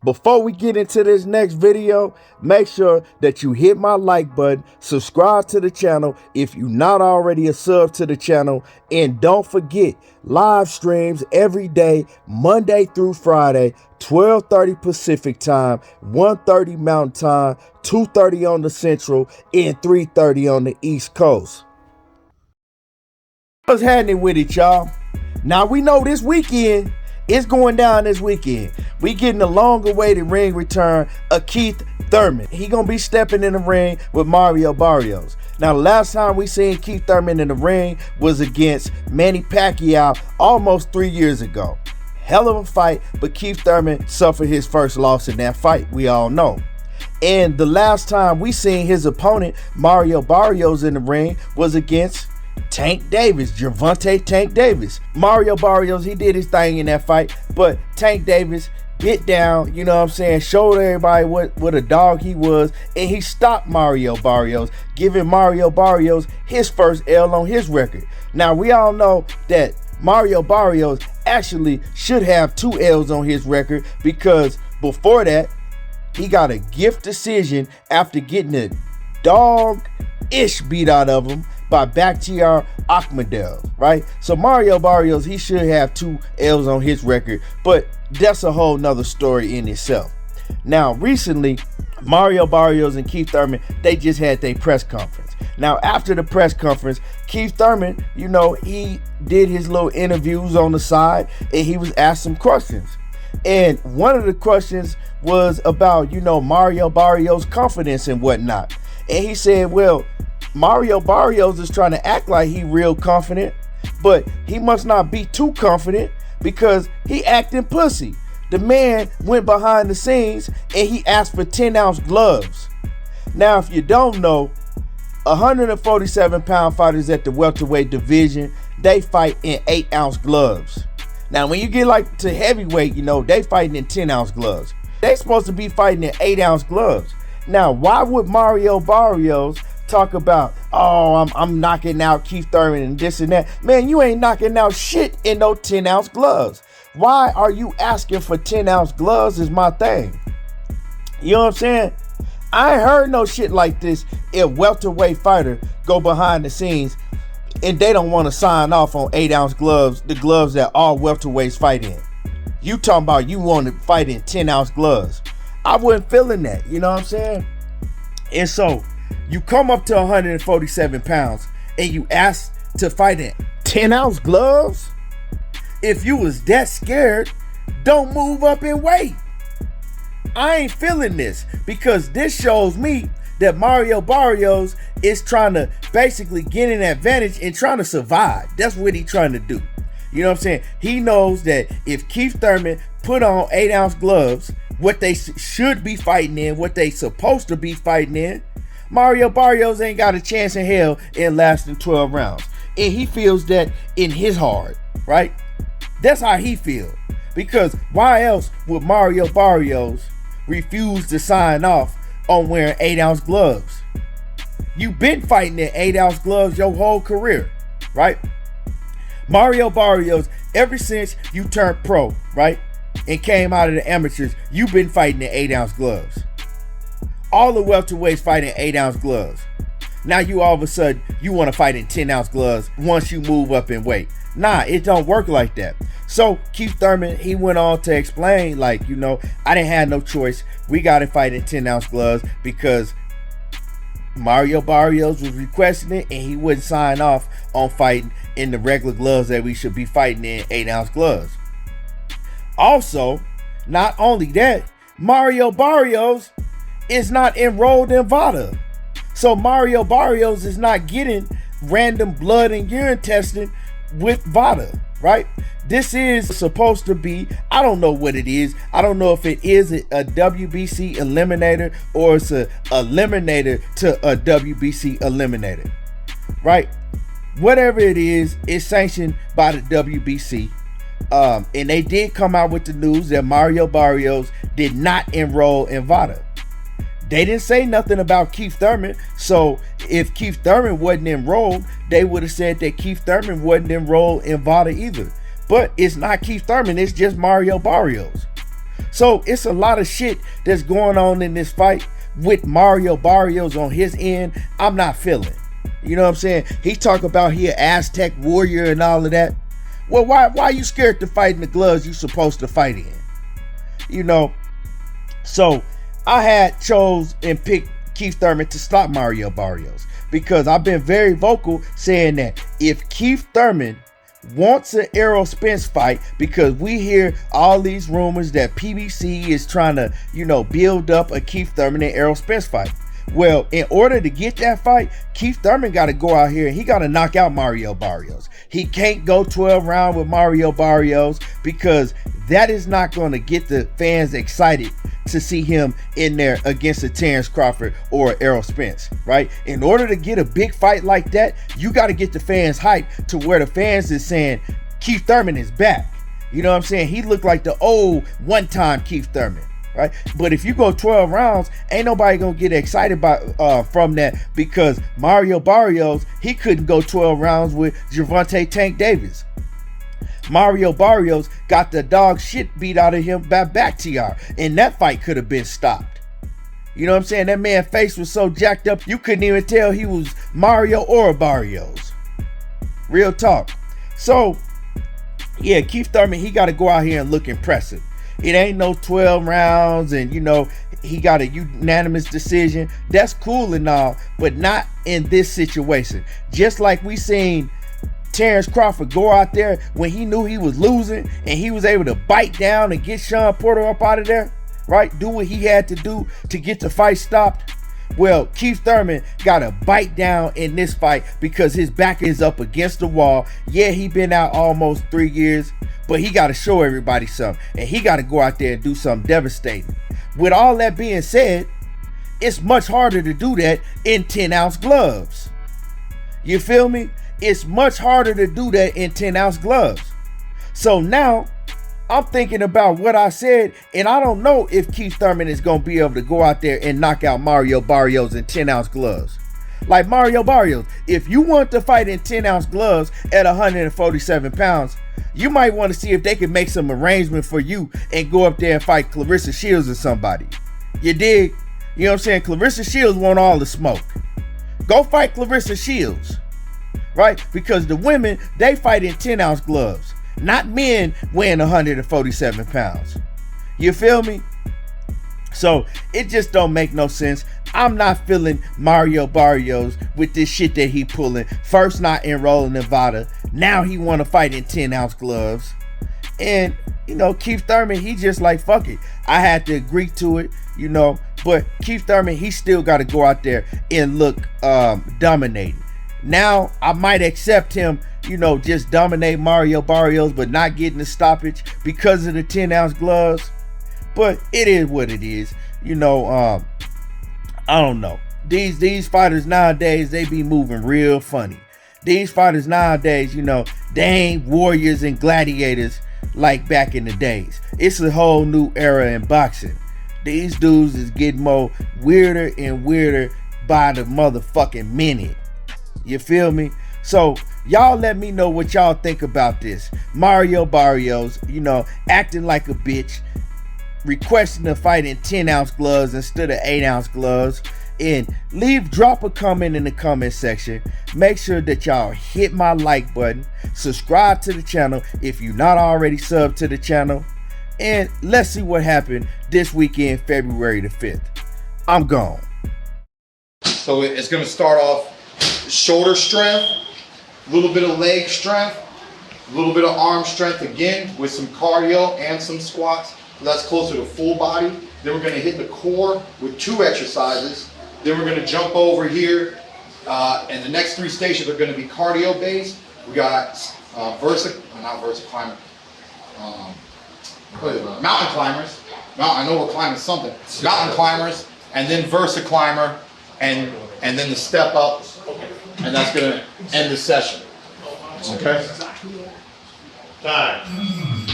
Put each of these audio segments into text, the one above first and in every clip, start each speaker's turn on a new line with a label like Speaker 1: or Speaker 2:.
Speaker 1: Before we get into this next video, make sure that you hit my like button, subscribe to the channel if you're not already a sub to the channel, and don't forget, live streams every day, Monday through Friday, 12:30 Pacific time, 1:30 Mountain time, 2:30 on the Central, and 3:30 on the East Coast. What's happening with it, y'all? Now we know this weekend, it's going down this weekend. We getting the long-awaited ring return of Keith Thurman. He gonna be stepping in the ring with Mario Barrios. Now, the last time we seen Keith Thurman in the ring was against Manny Pacquiao almost 3 years ago. Hell of a fight, but Keith Thurman suffered his first loss in that fight, we all know. And the last time we seen his opponent, Mario Barrios, in the ring was against Tank Davis, Gervonta Tank Davis. Mario Barrios, he did his thing in that fight, but Tank Davis bit down, you know what I'm saying, showed everybody what a dog he was, and he stopped Mario Barrios, giving Mario Barrios his first L on his record. Now, we all know that Mario Barrios actually should have 2 L's on his record, because before that, he got a gift decision after getting a dog-ish beat out of him by Bakhtiar Akhmadov, right? So Mario Barrios, he should have 2 L's on his record, but that's a whole nother story in itself. Now, recently, Mario Barrios and Keith Thurman, they just had their press conference. Now, after the press conference, Keith Thurman, you know, he did his little interviews on the side, and he was asked some questions. And one of the questions was about, you know, Mario Barrios' confidence and whatnot. And he said, well, Mario Barrios is trying to act like he real confident, but he must not be too confident because he acting pussy. The man went behind the scenes and he asked for 10-ounce gloves. Now, if you don't know, 147-pound fighters at the welterweight division, they fight in 8-ounce gloves. Now, when you get like to heavyweight, you know, they fighting in 10-ounce gloves. They supposed to be fighting in 8-ounce gloves. Now, why would Mario Barrios talk about, oh, I'm knocking out Keith Thurman and this and that? Man, you ain't knocking out shit in no 10-ounce gloves. Why are you asking for 10-ounce gloves is my thing. You know what I'm saying? I ain't heard no shit like this if welterweight fighter go behind the scenes and they don't want to sign off on 8-ounce gloves, the gloves that all welterweights fight in. You talking about you want to fight in 10-ounce gloves. I wasn't feeling that, you know what I'm saying? And so, you come up to 147 pounds and you ask to fight in 10-ounce gloves? If you was that scared, don't move up in weight. I ain't feeling this, because this shows me that Mario Barrios is trying to basically get an advantage and trying to survive. That's what he's trying to do. You know what I'm saying? He knows that if Keith Thurman put on 8-ounce gloves, what they should be fighting in, what they supposed to be fighting in, Mario Barrios ain't got a chance in hell in lasting 12 rounds. And he feels that in his heart, right? That's how he feels. Because why else would Mario Barrios refuse to sign off on wearing 8-ounce gloves? You've been fighting in 8-ounce gloves your whole career, right? Mario Barrios, ever since you turned pro, right, and came out of the amateurs, you've been fighting in 8-ounce gloves. All the welterweights fight in 8-ounce gloves. Now you all of a sudden, you want to fight in 10-ounce gloves once you move up in weight. Nah, it don't work like that. So Keith Thurman, he went on to explain, like, you know, I didn't have no choice. We got to fight in 10-ounce gloves because Mario Barrios was requesting it and he wouldn't sign off on fighting in the regular gloves that we should be fighting in 8-ounce gloves. Also, not only that, Mario Barrios is not enrolled in VADA. So Mario Barrios is not getting random blood and urine testing with VADA, right? This is supposed to be, I don't know what it is. I don't know if it is a WBC eliminator or it's a eliminator to a WBC eliminator, right? Whatever it is, it's sanctioned by the WBC. And they did come out with the news that Mario Barrios did not enroll in VADA. They didn't say nothing about Keith Thurman. So if Keith Thurman wasn't enrolled, they would have said that Keith Thurman wasn't enrolled in VADA either. But it's not Keith Thurman, it's just Mario Barrios. So it's a lot of shit that's going on in this fight with Mario Barrios on his end. I'm not feeling. You know what I'm saying? He talk about he an Aztec warrior and all of that. Well, why are you scared to fight in the gloves you supposed to fight in? You know, so I had chose and picked Keith Thurman to stop Mario Barrios because I've been very vocal saying that if Keith Thurman wants an Errol Spence fight, because we hear all these rumors that PBC is trying to, you know, build up a Keith Thurman and Errol Spence fight. Well, in order to get that fight, Keith Thurman got to go out here and he got to knock out Mario Barrios. He can't go 12 rounds with Mario Barrios because that is not going to get the fans excited to see him in there against a Terrence Crawford or Errol Spence, right? In order to get a big fight like that, you got to get the fans hyped to where the fans is saying Keith Thurman is back. You know what I'm saying? He looked like the old one-time Keith Thurman. Right? But if you go 12 rounds, ain't nobody gonna get excited from that, because Mario Barrios, he couldn't go 12 rounds with Gervonta Tank Davis. Mario Barrios got the dog shit beat out of him by Bakhtiar, and that fight could have been stopped. You know what I'm saying? That man's face was so jacked up, you couldn't even tell he was Mario or Barrios. Real talk. So, yeah, Keith Thurman, he got to go out here and look impressive. It ain't no 12 rounds and, you know, he got a unanimous decision. That's cool and all, but not in this situation. Just like we seen Terrence Crawford go out there when he knew he was losing and he was able to bite down and get Sean Porter up out of there, right? Do what he had to do to get the fight stopped. Well, Keith Thurman got to bite down in this fight because his back is up against the wall. Yeah, he been out almost 3 years, but he got to show everybody something, and he got to go out there and do something devastating. With all that being said, it's much harder to do that in 10-ounce gloves. You feel me? It's much harder to do that in 10-ounce gloves. So now I'm thinking about what I said, and I don't know if Keith Thurman is going to be able to go out there and knock out Mario Barrios in 10-ounce gloves. Like Mario Barrios, if you want to fight in 10-ounce gloves at 147 pounds, you might want to see if they can make some arrangement for you and go up there and fight Clarissa Shields or somebody. You dig? You know what I'm saying? Clarissa Shields want all the smoke. Go fight Clarissa Shields, right? Because the women, they fight in 10-ounce gloves. Not men weighing 147 pounds. You feel me? So it just don't make no sense. I'm not feeling Mario Barrios with this shit that he pulling. First not enrolling Nevada. Now he want to fight in 10-ounce gloves. And, you know, Keith Thurman, he just like, fuck it. I had to agree to it, you know. But Keith Thurman, he still got to go out there and look dominating. Now, I might accept him, you know, just dominate Mario Barrios, but not getting the stoppage because of the 10-ounce gloves. But it is what it is. You know, I don't know. These fighters nowadays, they be moving real funny. These fighters nowadays, you know, they ain't warriors and gladiators like back in the days. It's a whole new era in boxing. These dudes is getting more weirder and weirder by the motherfucking minute. You feel me? So y'all let me know what y'all think about this. Mario Barrios, you know, acting like a bitch, requesting a fight in 10-ounce gloves instead of 8-ounce gloves. And drop a comment in the comment section. Make sure that y'all hit my like button. Subscribe to the channel if you're not already subbed to the channel. And let's see what happened this weekend, February the 5th. I'm gone.
Speaker 2: So it's going to start off shoulder strength, a little bit of leg strength, a little bit of arm strength again with some cardio and some squats. That's closer to full body. Then we're going to hit the core with 2 exercises. Then we're going to jump over here, and the next 3 stations are going to be cardio based. We got mountain climbers. I know we're climbing something. Mountain climbers, and then Versa climber, and then the step up, and that's going to end the session. Okay.
Speaker 3: Time.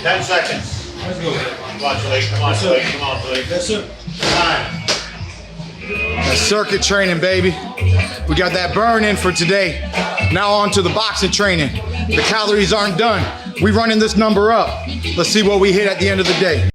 Speaker 3: 10 seconds. Let's go. Come on, Blake. Come on, Blake. Come on, Blake. Yes, sir. Time.
Speaker 2: That's circuit training, baby. We got that burn in for today. Now on to the boxing training. The calories aren't done. We running this number up. Let's see what we hit at the end of the day.